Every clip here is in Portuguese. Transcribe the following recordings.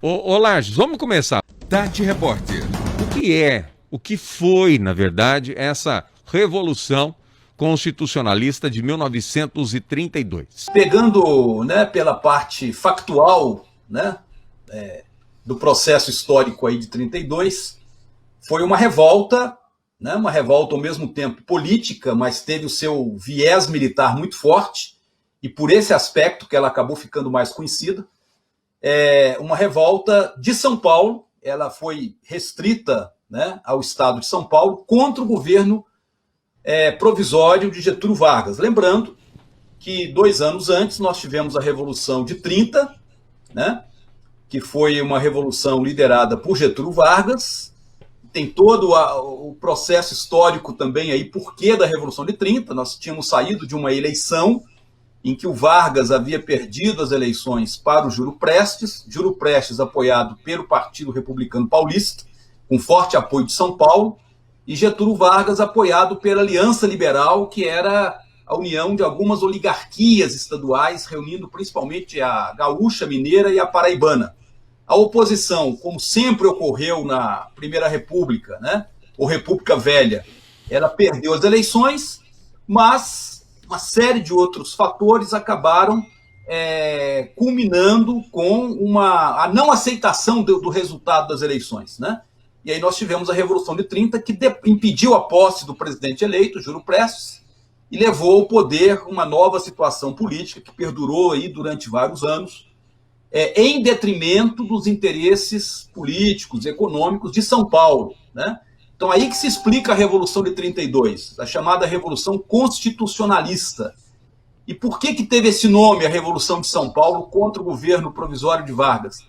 Ô Lages, vamos começar. Tati Repórter. O que foi, na verdade, essa Revolução Constitucionalista de 1932? Pegando, né, pela parte factual, né, do processo histórico aí de 32, foi uma revolta, né, uma revolta ao mesmo tempo política, mas teve o seu viés militar muito forte, e por esse aspecto que ela acabou ficando mais conhecida. Uma revolta de São Paulo, ela foi restrita, né, ao estado de São Paulo contra o governo provisório de Getúlio Vargas. Lembrando que 2 anos antes nós tivemos a Revolução de 30, né, que foi uma revolução liderada por Getúlio Vargas. Tem todo o processo histórico também aí, porquê da Revolução de 30. Nós tínhamos saído de uma eleição em que o Vargas havia perdido as eleições para o Júlio Prestes apoiado pelo Partido Republicano Paulista, com forte apoio de São Paulo, e Getúlio Vargas apoiado pela Aliança Liberal, que era a união de algumas oligarquias estaduais, reunindo principalmente a gaúcha, mineira e a paraibana. A oposição, como sempre ocorreu na Primeira República, né, ou República Velha, ela perdeu as eleições, mas uma série de outros fatores acabaram culminando com a não aceitação do resultado das eleições, né? E aí nós tivemos a Revolução de 30, que impediu a posse do presidente eleito, Júlio Prestes, e levou ao poder uma nova situação política que perdurou aí durante vários anos, em detrimento dos interesses políticos, econômicos de São Paulo, né? Então aí que se explica a Revolução de 32, a chamada Revolução Constitucionalista. E por que teve esse nome, a Revolução de São Paulo, contra o governo provisório de Vargas?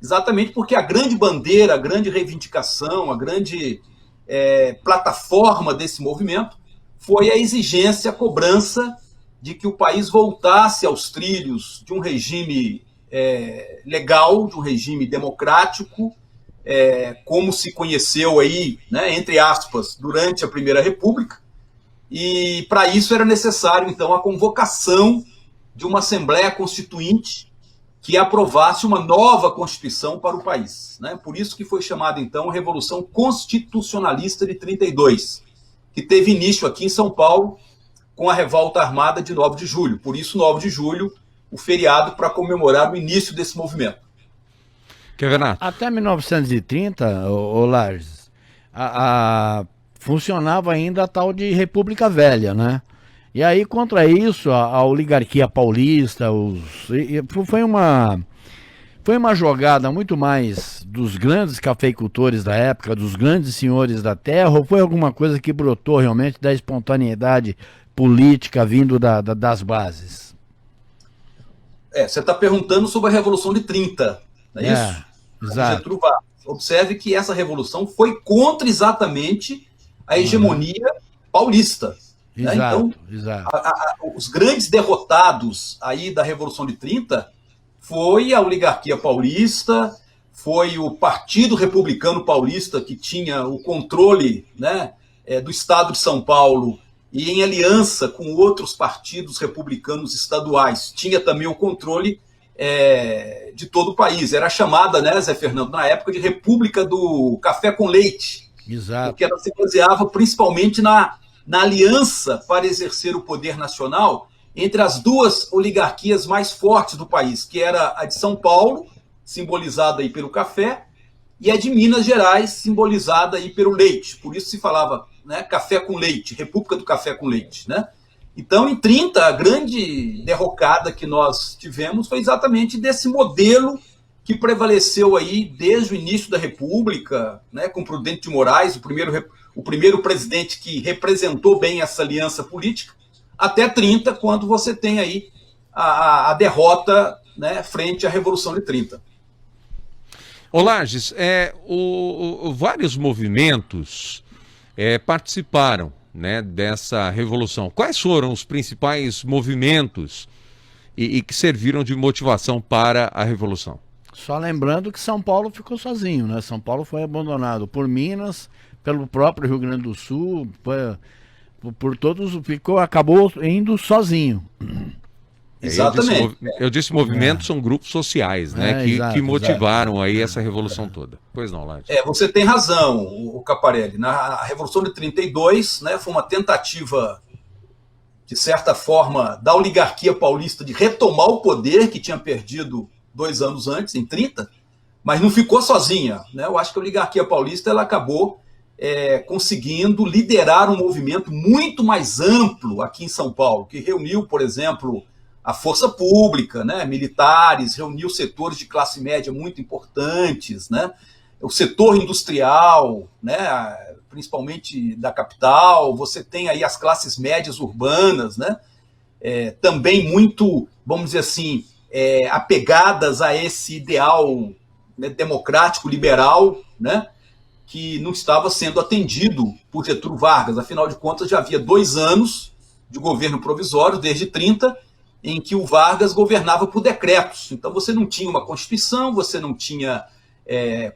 Exatamente porque a grande bandeira, a grande reivindicação, a grande plataforma desse movimento foi a exigência, a cobrança de que o país voltasse aos trilhos de um regime legal, de um regime democrático, como se conheceu aí, né, entre aspas, durante a Primeira República. E para isso era necessário, então, a convocação de uma Assembleia Constituinte que aprovasse uma nova Constituição para o país, né? Por isso que foi chamada, então, a Revolução Constitucionalista de 32, que teve início aqui em São Paulo com a Revolta Armada de 9 de julho. Por isso, 9 de julho, o feriado para comemorar o início desse movimento. Até 1930, Lages, funcionava ainda a tal de República Velha, né? E aí, contra isso, a oligarquia paulista, foi uma jogada muito mais dos grandes cafeicultores da época, dos grandes senhores da terra, ou foi alguma coisa que brotou realmente da espontaneidade política vindo das bases? Você está perguntando sobre a Revolução de 30, não é isso? Exato. Observe que essa revolução foi contra exatamente a hegemonia paulista. Exato, né? Então, exato. Os grandes derrotados aí da Revolução de 30 foi a oligarquia paulista, foi o Partido Republicano Paulista, que tinha o controle, né, do Estado de São Paulo, e em aliança com outros partidos republicanos estaduais. Tinha também o controle de todo o país. Era chamada, né, Zé Fernando, na época, de República do Café com Leite. Exato. Porque ela se baseava principalmente na aliança para exercer o poder nacional entre as duas oligarquias mais fortes do país, que era a de São Paulo, simbolizada aí pelo café, e a de Minas Gerais, simbolizada aí pelo leite. Por isso se falava, né, café com leite, República do Café com Leite, né? Então, em 30, a grande derrocada que nós tivemos foi exatamente desse modelo que prevaleceu aí desde o início da República, né, com Prudente de Moraes, o primeiro presidente que representou bem essa aliança política, até 30, quando você tem aí a derrota, né, frente à Revolução de 30. Lages, vários movimentos participaram, né, dessa revolução. Quais foram os principais movimentos e que serviram de motivação para a revolução? Só lembrando que São Paulo ficou sozinho, né? São Paulo foi abandonado por Minas, pelo próprio Rio Grande do Sul, por todos, acabou indo sozinho. Exatamente. Eu disse movimentos são grupos sociais, né? Que motivaram aí essa revolução toda. Pois não, Lages. Você tem razão, o Caparelli. Na Revolução de 32, né, foi uma tentativa, de certa forma, da oligarquia paulista de retomar o poder que tinha perdido 2 anos antes, em 30, mas não ficou sozinha, né? Eu acho que a oligarquia paulista ela acabou conseguindo liderar um movimento muito mais amplo aqui em São Paulo, que reuniu, por exemplo, a força pública, né, militares, reuniu setores de classe média muito importantes, né, o setor industrial, né, principalmente da capital. Você tem aí as classes médias urbanas, né, também muito, vamos dizer assim, apegadas a esse ideal, né, democrático, liberal, né, que não estava sendo atendido por Getúlio Vargas. Afinal de contas, já havia 2 anos de governo provisório, desde 30, em que o Vargas governava por decretos. Então você não tinha uma Constituição, você não tinha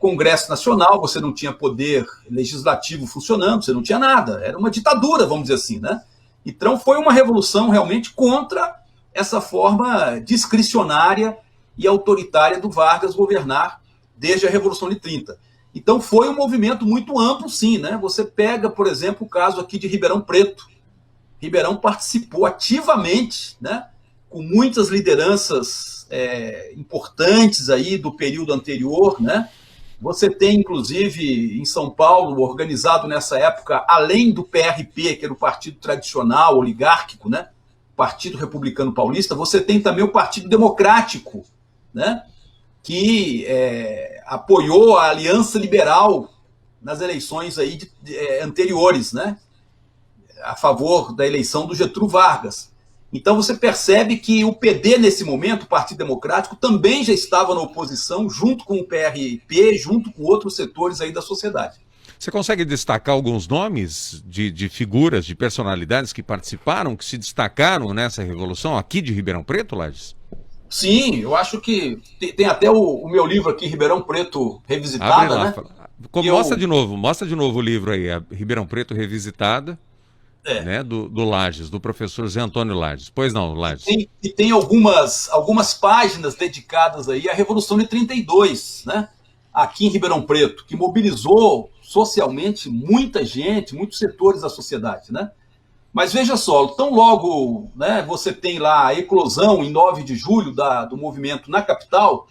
Congresso Nacional, você não tinha poder legislativo funcionando, você não tinha nada. Era uma ditadura, vamos dizer assim, né? Então foi uma revolução realmente contra essa forma discricionária e autoritária do Vargas governar desde a Revolução de 30. Então foi um movimento muito amplo, sim, né? Você pega, por exemplo, o caso aqui de Ribeirão Preto. Ribeirão participou ativamente, né, com muitas lideranças importantes aí do período anterior, né? Você tem, inclusive, em São Paulo, organizado nessa época, além do PRP, que era o partido tradicional, oligárquico, né, Partido Republicano Paulista, você tem também o Partido Democrático, né, que apoiou a Aliança Liberal nas eleições aí anteriores, né, a favor da eleição do Getúlio Vargas. Então você percebe que o PD, nesse momento, o Partido Democrático, também já estava na oposição, junto com o PRP, junto com outros setores aí da sociedade. Você consegue destacar alguns nomes de figuras, de personalidades que participaram, que se destacaram nessa revolução aqui de Ribeirão Preto, Lages? Sim, eu acho que tem até o meu livro aqui, Ribeirão Preto Revisitada, lá, né? Mostra de novo o livro aí, a Ribeirão Preto Revisitada, né, do Lages, do professor Zé Antônio Lages. Pois não, Lages. Tem algumas páginas dedicadas aí à Revolução de 32, né? Aqui em Ribeirão Preto, que mobilizou socialmente muita gente, muitos setores da sociedade, né? Mas veja só, tão logo, né, você tem lá a eclosão em 9 de julho do movimento na capital,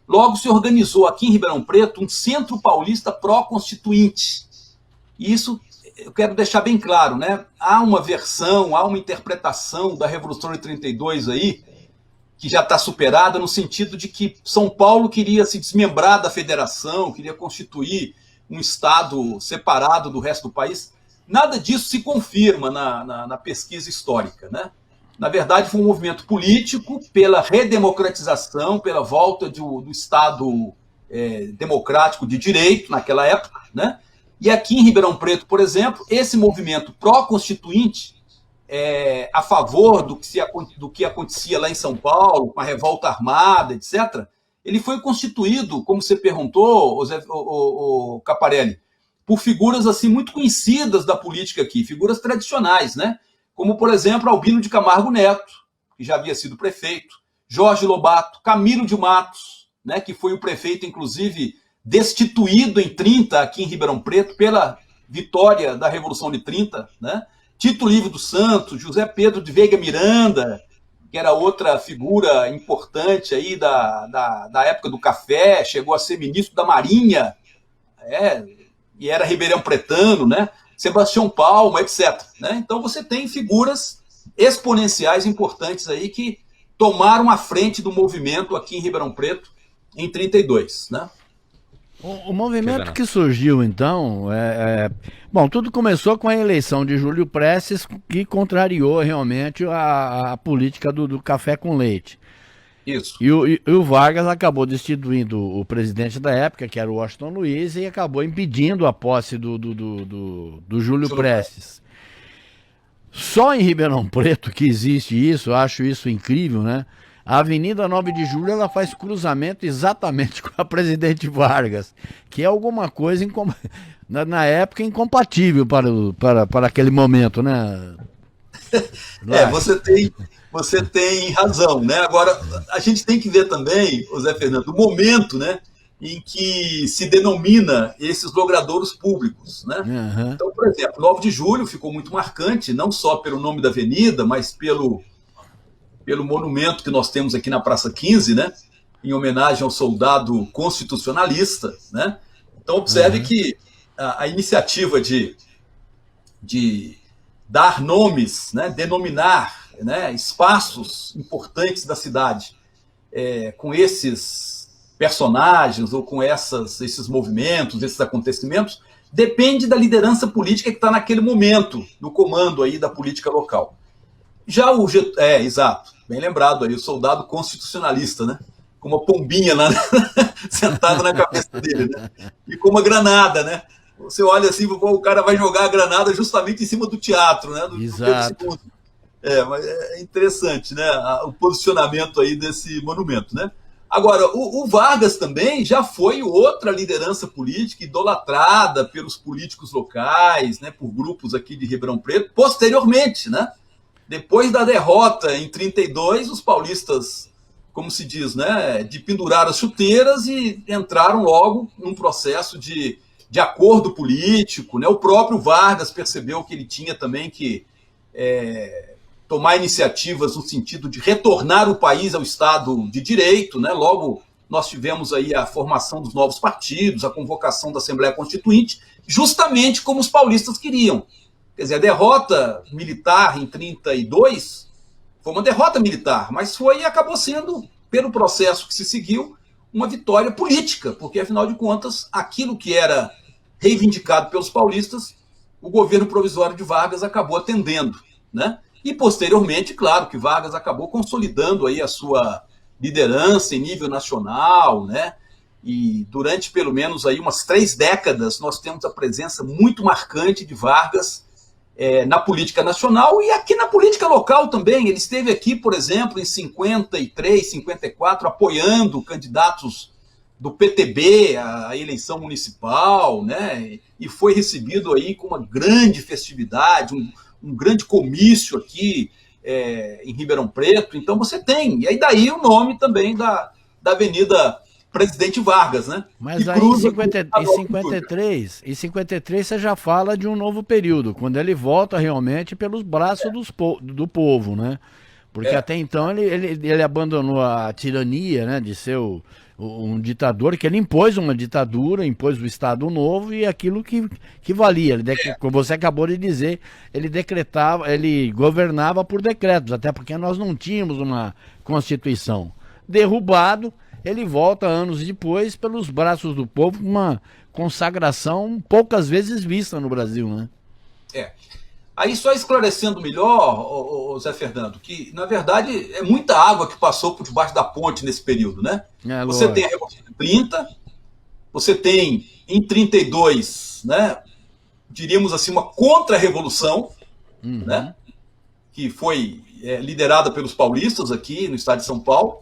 logo se organizou aqui em Ribeirão Preto um Centro Paulista Pró-Constituinte. E isso eu quero deixar bem claro, né? Há uma versão, há uma interpretação da Revolução de 32 aí, que já está superada, no sentido de que São Paulo queria se desmembrar da federação, queria constituir um estado separado do resto do país. Nada disso se confirma na pesquisa histórica, né? Na verdade, foi um movimento político pela redemocratização, pela volta do Estado democrático de direito naquela época, né? E aqui em Ribeirão Preto, por exemplo, esse movimento pró-constituinte, a favor do que acontecia lá em São Paulo, com a revolta armada, etc., ele foi constituído, como você perguntou, o Caparelli, por figuras assim muito conhecidas da política aqui, figuras tradicionais, né? Como, por exemplo, Albino de Camargo Neto, que já havia sido prefeito, Jorge Lobato, Camilo de Matos, né, que foi o prefeito, inclusive, destituído em 30 aqui em Ribeirão Preto pela vitória da Revolução de 30, né? Tito Livre dos Santos, José Pedro de Veiga Miranda, que era outra figura importante aí da época do café, chegou a ser ministro da Marinha, e era ribeirão pretano, né? Sebastião Palma, etc. Né? Então você tem figuras exponenciais importantes aí que tomaram a frente do movimento aqui em Ribeirão Preto em 32, né? O movimento que surgiu, então, bom, tudo começou com a eleição de Júlio Prestes, que contrariou realmente a política do café com leite. Isso. E o Vargas acabou destituindo o presidente da época, que era o Washington Luiz, e acabou impedindo a posse do Júlio Prestes. Só em Ribeirão Preto que existe isso, eu acho isso incrível, né? A Avenida 9 de Julho, ela faz cruzamento exatamente com a Presidente Vargas, que é alguma coisa, na época, incompatível para aquele momento, né? você tem razão, né? Agora, a gente tem que ver também, Zé Fernando, o momento, né, em que se denomina esses logradouros públicos, né? Uhum. Então, por exemplo, 9 de julho ficou muito marcante, não só pelo nome da avenida, mas pelo monumento que nós temos aqui na Praça 15, né? Em homenagem ao soldado constitucionalista, né? Então, observe que a iniciativa de dar nomes, né, denominar, né, espaços importantes da cidade com esses personagens ou com esses movimentos, esses acontecimentos, depende da liderança política que está naquele momento no comando aí da política local. Já exato, bem lembrado aí, o soldado constitucionalista, né? Com uma pombinha lá sentada na cabeça dele, né? E com uma granada, né? Você olha assim, o cara vai jogar a granada justamente em cima do teatro, né? Do Exato. Mas é interessante, né? O posicionamento aí desse monumento, né? Agora, o Vargas também já foi outra liderança política idolatrada pelos políticos locais, né? Por grupos aqui de Ribeirão Preto, posteriormente, né? Depois da derrota em 32, os paulistas, como se diz, né? De pendurar as chuteiras e entraram logo num processo de acordo político, né? O próprio Vargas percebeu que ele tinha também que tomar iniciativas no sentido de retornar o país ao Estado de Direito, né? Logo, nós tivemos aí a formação dos novos partidos, a convocação da Assembleia Constituinte, justamente como os paulistas queriam. Quer dizer, a derrota militar em 32 foi uma derrota militar, mas acabou sendo, pelo processo que se seguiu, uma vitória política, porque, afinal de contas, aquilo que era reivindicado pelos paulistas, o governo provisório de Vargas acabou atendendo, né? E, posteriormente, claro, que Vargas acabou consolidando aí a sua liderança em nível nacional, né? E durante, pelo menos, aí umas 3 décadas, nós temos a presença muito marcante de Vargas na política nacional e aqui na política local também. Ele esteve aqui, por exemplo, em 53, 54, apoiando candidatos do PTB à eleição municipal, né? E foi recebido aí com uma grande festividade, um grande comício aqui em Ribeirão Preto. Então você tem, e aí daí o nome também da Avenida Presidente Vargas, né? Mas aí em 53 você já fala de um novo período, quando ele volta realmente pelos braços do povo, né? Porque até então ele abandonou a tirania, né, de ser um ditador, que ele impôs uma ditadura, impôs o Estado Novo e aquilo que valia. Como você acabou de dizer, ele governava por decretos, até porque nós não tínhamos uma Constituição. Derrubado, ele volta anos depois pelos braços do povo, uma consagração poucas vezes vista no Brasil, né? Aí só esclarecendo melhor, Zé Fernando, que na verdade é muita água que passou por debaixo da ponte nesse período, né? Você tem a Revolução de 30, você tem em 32, né, diríamos assim, uma contra-revolução, né, que foi liderada pelos paulistas aqui no estado de São Paulo.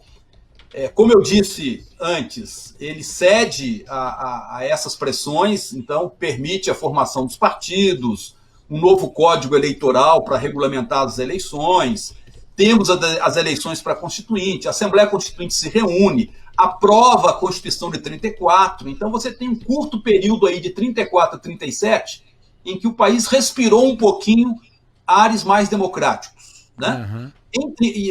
Como eu disse antes, ele cede a essas pressões, então permite a formação dos partidos, um novo código eleitoral para regulamentar as eleições, temos as eleições para a Constituinte, a Assembleia Constituinte se reúne, aprova a Constituição de 34, então você tem um curto período aí de 34 a 37, em que o país respirou um pouquinho ares mais democráticos, né?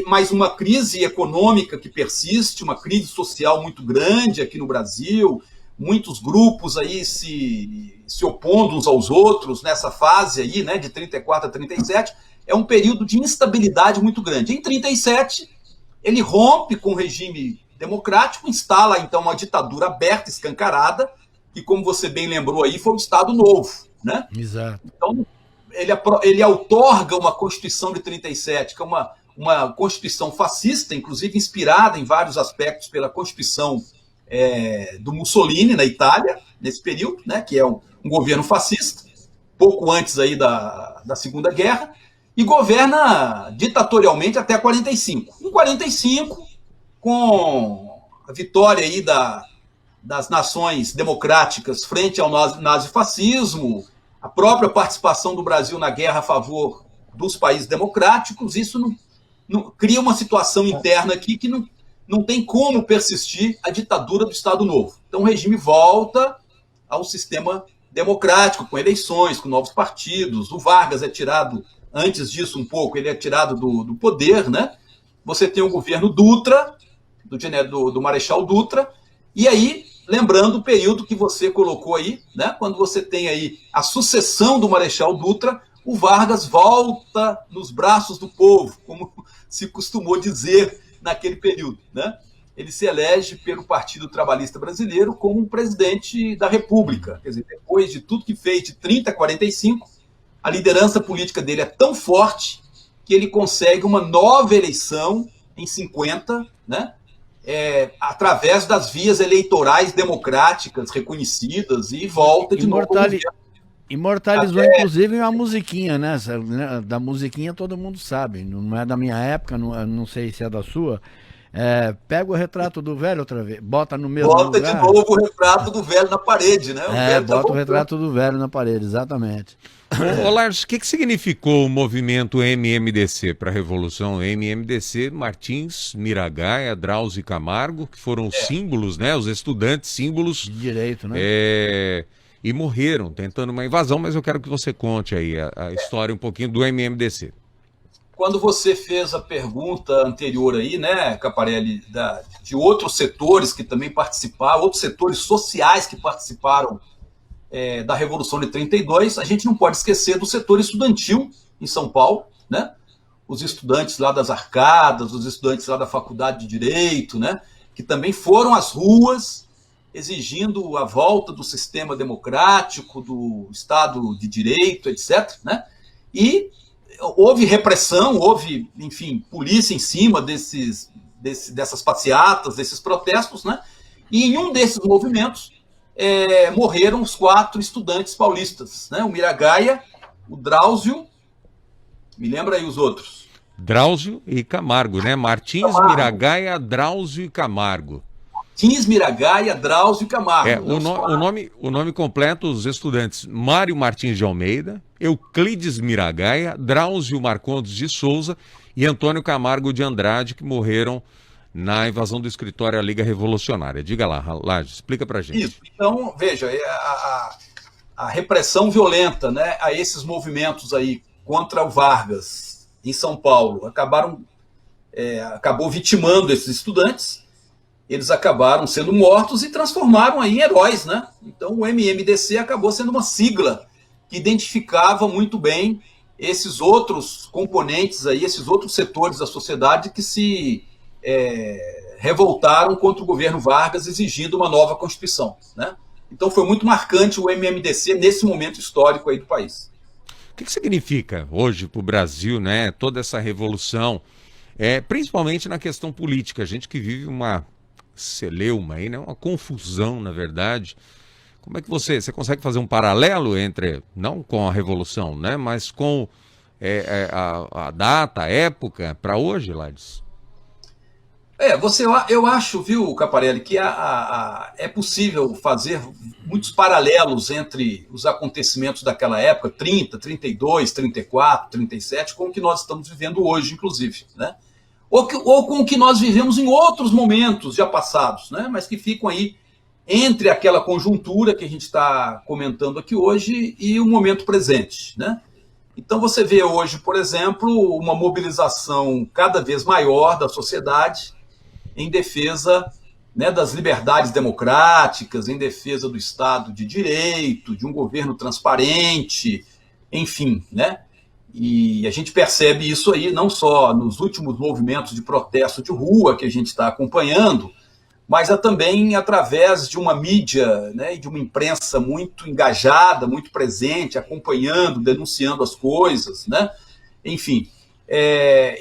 Mais uma crise econômica que persiste, uma crise social muito grande aqui no Brasil, muitos grupos aí se opondo uns aos outros nessa fase aí, né, de 34 a 37, é um período de instabilidade muito grande. Em 37, ele rompe com o regime democrático, instala então uma ditadura aberta, escancarada, que, como você bem lembrou aí, foi o Estado Novo, né? Exato. Então, ele outorga uma Constituição de 37, que é uma Constituição fascista, inclusive inspirada em vários aspectos pela Constituição do Mussolini na Itália, nesse período, né, que é um governo fascista, pouco antes aí da Segunda Guerra, e governa ditatorialmente até 45. Em 45, com a vitória aí das nações democráticas frente ao nazifascismo, a própria participação do Brasil na guerra a favor dos países democráticos, isso cria uma situação interna aqui que não tem como persistir a ditadura do Estado Novo. Então o regime volta ao sistema democrático, com eleições, com novos partidos. O Vargas é tirado, antes disso um pouco, ele é tirado do poder, né? Você tem o governo Dutra, do Marechal Dutra, e aí, lembrando o período que você colocou aí, né? Quando você tem aí a sucessão do Marechal Dutra, o Vargas volta nos braços do povo, como se costumou dizer naquele período, né? Ele se elege pelo Partido Trabalhista Brasileiro como um presidente da República. Quer dizer, depois de tudo que fez de 30 a 45, a liderança política dele é tão forte que ele consegue uma nova eleição em 50, né? Através das vias eleitorais democráticas reconhecidas e volta de novo. Imortalizou, inclusive, uma musiquinha, né? Da musiquinha todo mundo sabe. Não é da minha época, não sei se é da sua. Pega o retrato do velho outra vez, bota no mesmo lugar. Bota de novo o retrato do velho na parede, né? Bota o retrato do velho na parede, exatamente. Ô Lars, o que significou o movimento MMDC para a Revolução? MMDC, Martins, Miragaia, Drauzio e Camargo, que foram símbolos, né? Os estudantes, símbolos de direito, né? E morreram tentando uma invasão, mas eu quero que você conte aí a história um pouquinho do MMDC. Quando você fez a pergunta anterior aí, né, Caparelli, de outros setores que também participaram, outros setores sociais que participaram da Revolução de 32, a gente não pode esquecer do setor estudantil em São Paulo, né? Os estudantes lá das Arcadas, os estudantes lá da Faculdade de Direito, né, que também foram às ruas exigindo a volta do sistema democrático, do Estado de Direito, etc., né? E houve repressão, houve, enfim, polícia em cima dessas passeatas, desses protestos, né? E em um desses movimentos morreram os 4 estudantes paulistas, né? O Miragaia, o Drauzio, me lembra aí os outros. Drauzio e Camargo, né? Martins, Miragaia, Drauzio e Camargo. Martins, Miragaia, Drauzio e Camargo. O nome completo, os estudantes: Mário Martins de Almeida, Euclides Miragaia, Drauzio Marcondes de Souza e Antônio Camargo de Andrade, que morreram na invasão do escritório da Liga Revolucionária. Diga lá, Lages, explica pra gente. Isso, então, veja, a repressão violenta, né, a esses movimentos aí contra o Vargas em São Paulo acabou vitimando esses estudantes. Eles acabaram sendo mortos e transformaram aí em heróis, né? Então o MMDC acabou sendo uma sigla que identificava muito bem esses outros componentes aí, esses outros setores da sociedade que se revoltaram contra o governo Vargas, exigindo uma nova Constituição, né? Então foi muito marcante o MMDC nesse momento histórico aí do país. O que significa hoje para o Brasil, né, toda essa revolução, principalmente na questão política? A gente que vive uma celeuma aí, né? Uma confusão, na verdade. Como é que você consegue fazer um paralelo entre, não com a Revolução, né? Mas com a data, a época, para hoje, Lares? Eu acho, viu, Caparelli, que é possível fazer muitos paralelos entre os acontecimentos daquela época, 30, 32, 34, 37, com o que nós estamos vivendo hoje, inclusive, né? Ou com o que nós vivemos em outros momentos já passados, né? Mas que ficam aí entre aquela conjuntura que a gente está comentando aqui hoje e o momento presente, né? Então você vê hoje, por exemplo, uma mobilização cada vez maior da sociedade em defesa, né, das liberdades democráticas, em defesa do Estado de Direito, de um governo transparente, enfim, né? E a gente percebe isso aí não só nos últimos movimentos de protesto de rua que a gente está acompanhando, mas também através de uma mídia, né, e de uma imprensa muito engajada, muito presente, acompanhando, denunciando as coisas, né? Enfim,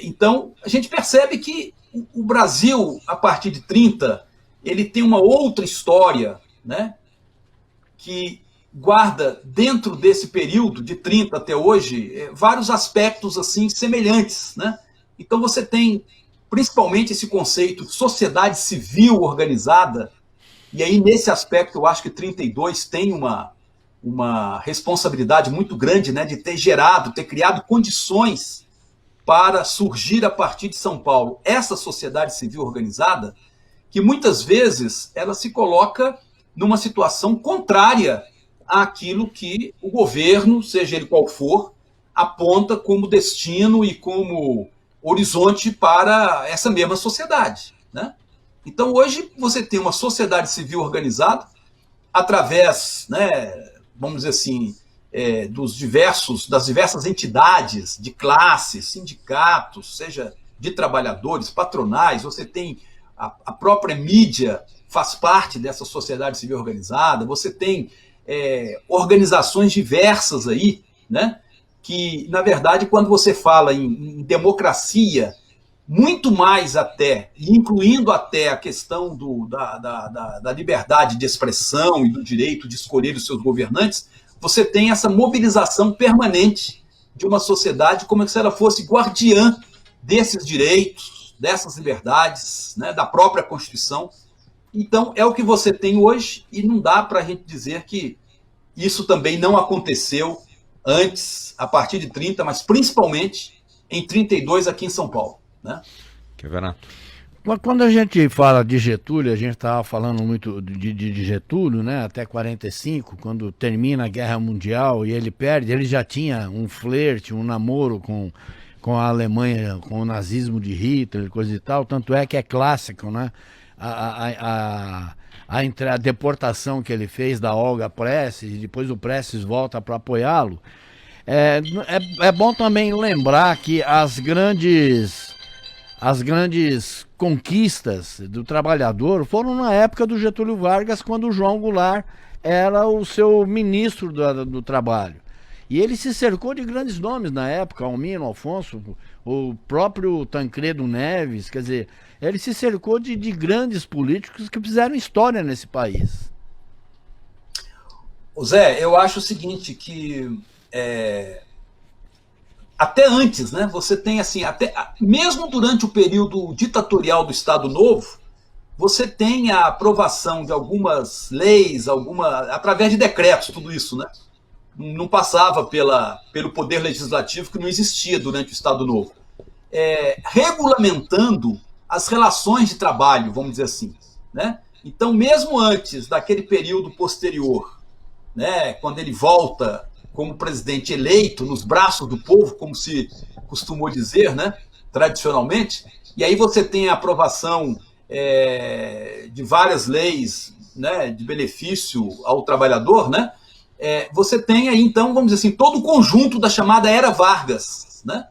então a gente percebe que o Brasil, a partir de 30, ele tem uma outra história, né, que guarda dentro desse período de 30 até hoje vários aspectos assim semelhantes, né? Então você tem principalmente esse conceito de sociedade civil organizada, e aí nesse aspecto eu acho que 32 tem uma responsabilidade muito grande, né, de ter criado condições para surgir a partir de São Paulo essa sociedade civil organizada, que muitas vezes ela se coloca numa situação contrária àquilo que o governo, seja ele qual for, aponta como destino e como horizonte para essa mesma sociedade, né? Então hoje você tem uma sociedade civil organizada através, né, vamos dizer assim, das diversas entidades de classes, sindicatos, seja de trabalhadores, patronais, você tem a própria mídia faz parte dessa sociedade civil organizada, você tem organizações diversas aí, né, que, na verdade, quando você fala em democracia, muito mais até, incluindo até a questão da liberdade de expressão e do direito de escolher os seus governantes, você tem essa mobilização permanente de uma sociedade como se ela fosse guardiã desses direitos, dessas liberdades, né, da própria Constituição. Então, é o que você tem hoje e não dá para a gente dizer que isso também não aconteceu antes, a partir de 30, mas principalmente em 32 aqui em São Paulo, né? Quando a gente fala de Getúlio, a gente estava falando muito de Getúlio, né, até 45, quando termina a Guerra Mundial e ele perde, ele já tinha um flerte, um namoro com a Alemanha, com o nazismo de Hitler, coisa e tal, tanto é que é clássico, né, a deportação que ele fez da Olga Prestes, e depois o Prestes volta para apoiá-lo. É bom também lembrar que as grandes conquistas do trabalhador foram na época do Getúlio Vargas, quando o João Goulart era o seu ministro do trabalho. E ele se cercou de grandes nomes na época, Almino, Alfonso, o próprio Tancredo Neves, quer dizer, ele se cercou de grandes políticos que fizeram história nesse país. Zé, eu acho o seguinte, que até antes, né, você tem assim, mesmo durante o período ditatorial do Estado Novo, você tem a aprovação de algumas leis, através de decretos, tudo isso, né? Não passava pelo poder legislativo, que não existia durante o Estado Novo, regulamentando as relações de trabalho, vamos dizer assim, né? Então, mesmo antes daquele período posterior, né, quando ele volta como presidente eleito nos braços do povo, como se costumou dizer, né, tradicionalmente, e aí você tem a aprovação de várias leis, né, de benefício ao trabalhador, né? Você tem aí, então, vamos dizer assim, todo o conjunto da chamada Era Vargas, né,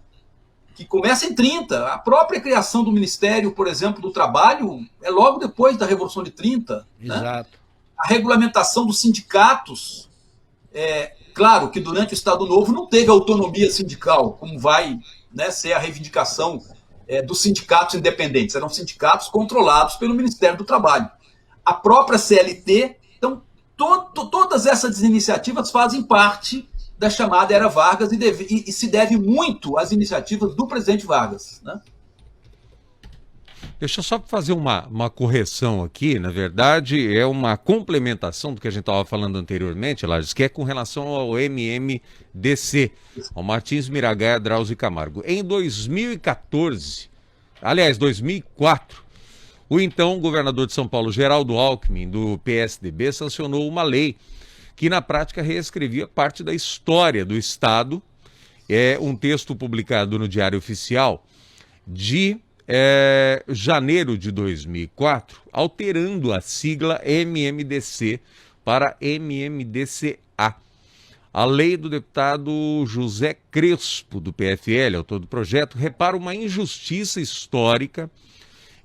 que começa em 30. A própria criação do Ministério, por exemplo, do Trabalho, é logo depois da Revolução de 30. Exato. Né? A regulamentação dos sindicatos, claro que durante o Estado Novo não teve autonomia sindical, como vai, né, ser a reivindicação dos sindicatos independentes. Eram sindicatos controlados pelo Ministério do Trabalho. A própria CLT, então, todas essas iniciativas fazem parte da chamada Era Vargas e se deve muito às iniciativas do presidente Vargas, né? Deixa eu só fazer uma correção aqui, na verdade é uma complementação do que a gente estava falando anteriormente, Lages, que é com relação ao MMDC, ao Martins Miragaia Drauzio Camargo. Em 2014, aliás, 2004, o então governador de São Paulo, Geraldo Alckmin, do PSDB, sancionou uma lei que na prática reescrevia parte da história do Estado, um texto publicado no Diário Oficial de janeiro de 2004, alterando a sigla MMDC para MMDCA. A lei do deputado José Crespo, do PFL, autor do projeto, repara uma injustiça histórica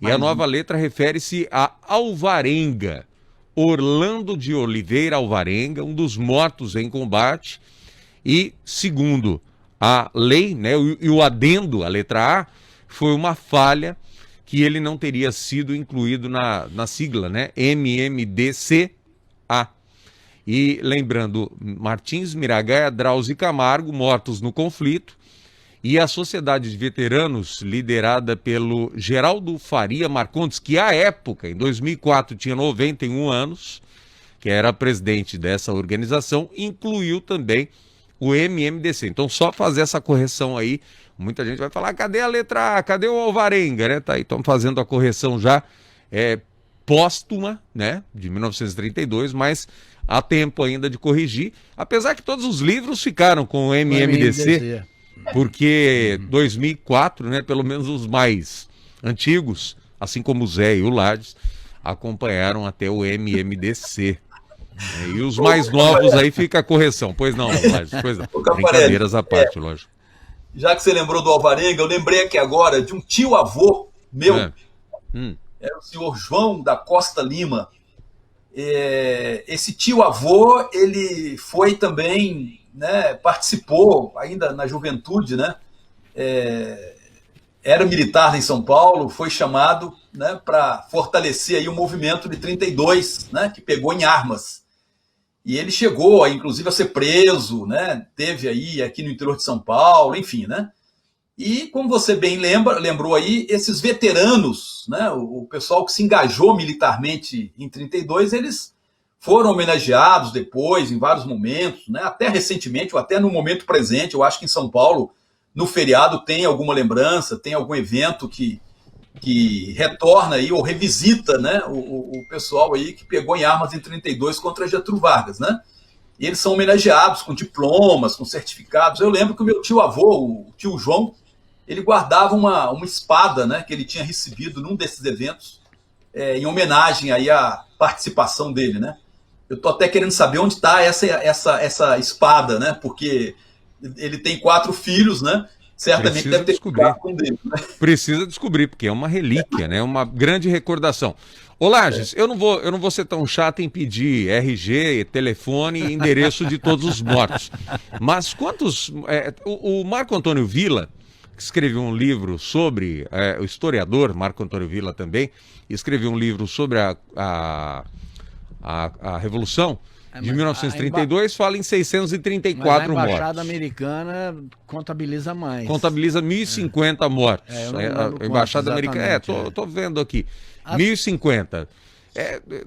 e a nova letra refere-se a Alvarenga, Orlando de Oliveira Alvarenga, um dos mortos em combate, e segundo a lei, né, e o adendo, a letra A, foi uma falha que ele não teria sido incluído na sigla, né, MMDCA. E lembrando, Martins Miragaia Drauzio Camargo, mortos no conflito, e a Sociedade de Veteranos, liderada pelo Geraldo Faria Marcondes, que à época, em 2004, tinha 91 anos, que era presidente dessa organização, incluiu também o MMDC. Então, só fazer essa correção aí. Muita gente vai falar, cadê a letra A? Cadê o Alvarenga? Né? Tá aí, estamos fazendo a correção já póstuma, né? De 1932, mas há tempo ainda de corrigir. Apesar que todos os livros ficaram com o MMDC, porque 2004, né? Pelo menos os mais antigos, assim como o Zé e o Lages, acompanharam até o MMDC. E os mais novos aí fica a correção. Pois não, Lages, pois não. Brincadeiras à parte, lógico. Já que você lembrou do Alvarenga, eu lembrei aqui agora de um tio-avô meu, era o senhor João da Costa Lima. Esse tio-avô, ele foi também, né, participou ainda na juventude, né, era militar em São Paulo, foi chamado, né, para fortalecer aí o movimento de 32, né, que pegou em armas. E ele chegou, inclusive, a ser preso, né? Teve aí aqui no interior de São Paulo, enfim, né? E, como você bem lembrou aí, esses veteranos, né? O pessoal que se engajou militarmente em 32, eles foram homenageados depois, em vários momentos, né? Até recentemente, ou até no momento presente, eu acho que em São Paulo, no feriado, tem alguma lembrança, tem algum evento que retorna aí, ou revisita, né, o pessoal aí que pegou em armas em 32 contra Getúlio Vargas, né? E eles são homenageados com diplomas, com certificados. Eu lembro que o meu tio-avô, o tio João, ele guardava uma espada, né, que ele tinha recebido num desses eventos, em homenagem aí à participação dele, né? Eu tô até querendo saber onde está essa espada, né? Porque ele tem 4 filhos, né? Certamente deve ter ficado com dele, né? Precisa descobrir, porque é uma relíquia, né? Uma grande recordação. Ô Lages, eu não vou ser tão chato em pedir RG, telefone e endereço de todos os mortos. Mas quantos... o Marco Antônio Villa, que escreveu um livro sobre... o historiador Marco Antônio Villa também, escreveu um livro sobre a Revolução de 1932, fala em 634 mortos. A Embaixada Americana contabiliza mais. Contabiliza 1.050 mortos. A Embaixada Americana... Tô vendo aqui. 1.050.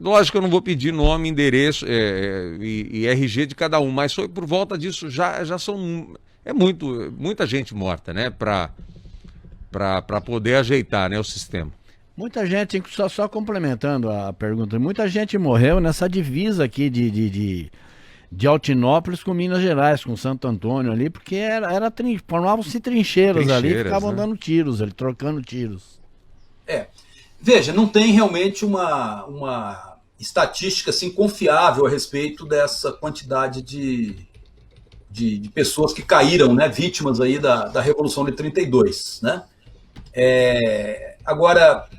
Lógico que eu não vou pedir nome, endereço e RG de cada um, mas foi por volta disso, já são... muita gente morta, né? Para poder ajeitar, né, o sistema. Muita gente, só complementando a pergunta, muita gente morreu nessa divisa aqui de Altinópolis com Minas Gerais, com Santo Antônio ali, porque formavam-se trincheiras ali, ficavam, né, dando tiros ali, trocando tiros. Veja, não tem realmente uma estatística assim, confiável a respeito dessa quantidade de pessoas que caíram, né, vítimas aí da Revolução de 32, né? Agora,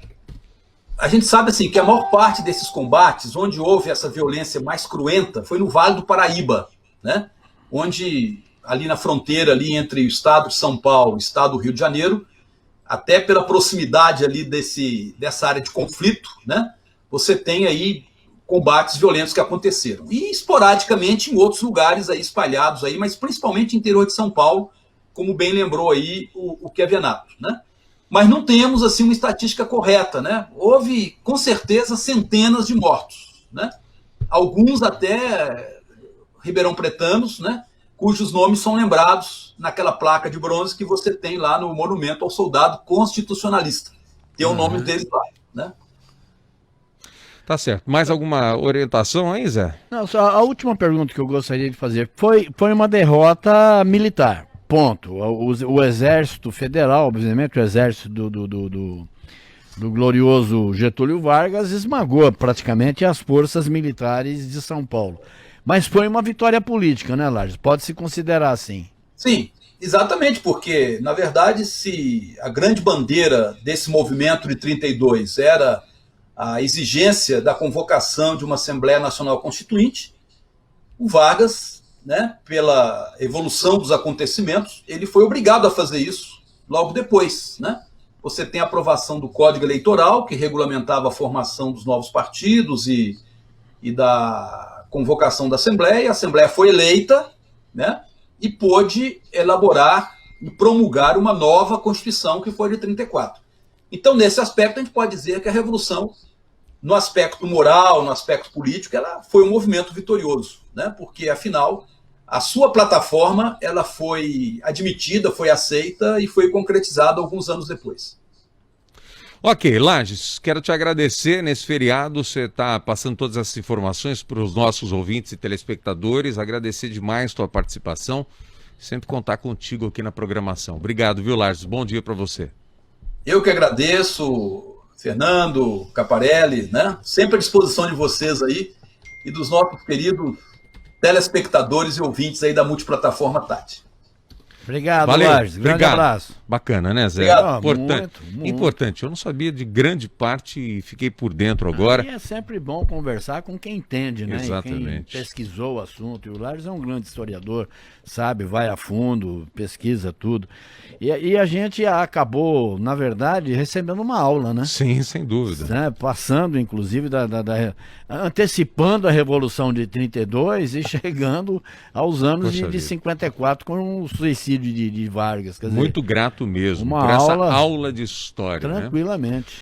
a gente sabe assim, que a maior parte desses combates, onde houve essa violência mais cruenta, foi no Vale do Paraíba, né? Onde, ali na fronteira ali entre o estado de São Paulo e o estado do Rio de Janeiro, até pela proximidade ali dessa área de conflito, né? Você tem aí combates violentos que aconteceram. E esporadicamente em outros lugares aí espalhados, aí, mas principalmente no interior de São Paulo, como bem lembrou aí o Chiavenato, né? Mas não temos assim uma estatística correta, né? Houve, com certeza, centenas de mortos, né? Alguns até ribeirão-pretanos, né? Cujos nomes são lembrados naquela placa de bronze que você tem lá no Monumento ao Soldado Constitucionalista. Tem o nome deles lá, né? Tá certo. Mais alguma orientação aí, Zé? Não, só a última pergunta que eu gostaria de fazer. Foi uma derrota militar. Ponto. O Exército Federal, obviamente, o Exército do glorioso Getúlio Vargas esmagou praticamente as forças militares de São Paulo. Mas foi uma vitória política, né, Lages? Pode-se considerar assim. Sim, exatamente, porque, na verdade, se a grande bandeira desse movimento de 32 era a exigência da convocação de uma Assembleia Nacional Constituinte, o Vargas, né, pela evolução dos acontecimentos, ele foi obrigado a fazer isso logo depois, né? Você tem a aprovação do Código Eleitoral, que regulamentava a formação dos novos partidos e da convocação da Assembleia. A Assembleia foi eleita, né, e pôde elaborar e promulgar uma nova Constituição, que foi de 34. Então, nesse aspecto, a gente pode dizer que a Revolução, no aspecto moral, no aspecto político, ela foi um movimento vitorioso, né, porque, afinal, a sua plataforma ela foi admitida, foi aceita e foi concretizada alguns anos depois. Ok, Lages, quero te agradecer nesse feriado, você está passando todas essas informações para os nossos ouvintes e telespectadores, agradecer demais tua participação, sempre contar contigo aqui na programação. Obrigado, viu, Lages? Bom dia para você. Eu que agradeço, Fernando, Caparelli, né? Sempre à disposição de vocês aí e dos nossos queridos telespectadores e ouvintes aí da multiplataforma Tati. Obrigado, Valeu, Lages. Grande obrigado. abraço. Bacana, né, Zé? Obrigado. Importante. Muito. Importante. Eu não sabia de grande parte e fiquei por dentro agora. E é sempre bom conversar com quem entende, né? Exatamente. Quem pesquisou o assunto. E o Lages é um grande historiador, sabe, vai a fundo, pesquisa tudo. E a gente acabou, na verdade, recebendo uma aula, né? Sim, sem dúvida. Né? Passando, inclusive, antecipando a Revolução de 32 e chegando aos anos Poxa de vida. 54 com o suicídio de Vargas. Quer dizer, Muito grato mesmo uma por essa aula aula de história, né? tranquilamente.